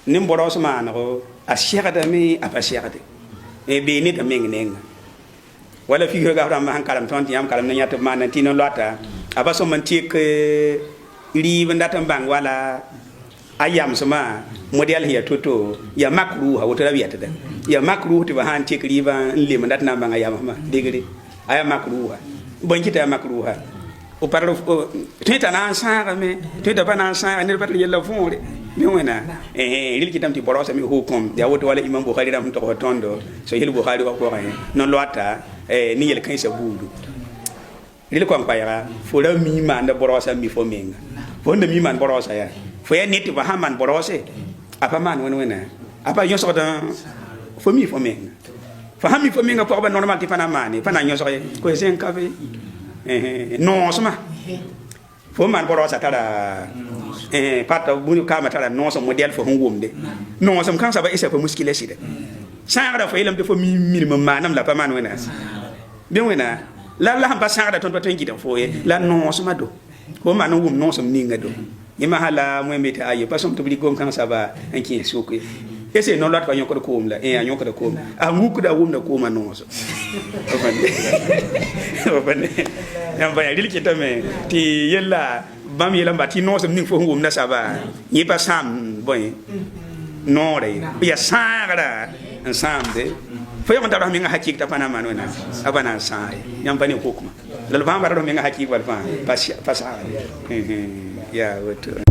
nim boros maango a shegdame a pa shegde be ne da meng nenga wala fi ga ram han kalam ton tiam kalam ne yat man tin lota aba so man tik ri banda tan bang wala ayam sama model hiya toto ya makru ha wota wiyata da ya makru to ba han tik ri ba le man dat na bang ayam ma degre aya makru ha bon kita makru ha o parlo teta na sa me teta ba na sa ne ba yella fonde mi wona ril kitam ti borosa mi hukum ya woto wala imam bukhari ram to tondo so hil bukhari ko ko non lota ni yel kan sa budu ril ko payara fo la mi man da borosa mi fo menga fo nda mi man borosa ya fo ya neti ba haman borose apa man wona apa yo so da fo mi fo menga fa hami fo menga ko ba normal ti fana mani fana nyo so ko sen kafe non sama fo man borosa tara pata bunu kama tara non so model fo ngumde non so kan saba isa fo muskile sida sangara fo ilam de fo minimum manam la pa man wena be wena la ham pa sangara ton paten gidan fo la non so mado ko man ngum non so ninga do yima hala mo mete aye pa som to bi gom kan saba en ki soke ese non lot ko nyoko ko la nyoko ko a nguku da wum da ko ma non so ofane yam ba yadil kitame ti yella bam yela mbati non so ning fo ngum na saba yi pa sam boy nore ya sagara samde fo yam ta mi nga hakik ta pana manona abana sai yam bani hukuma lal bam ba do mi nga hakik wal fa pa sa ya wato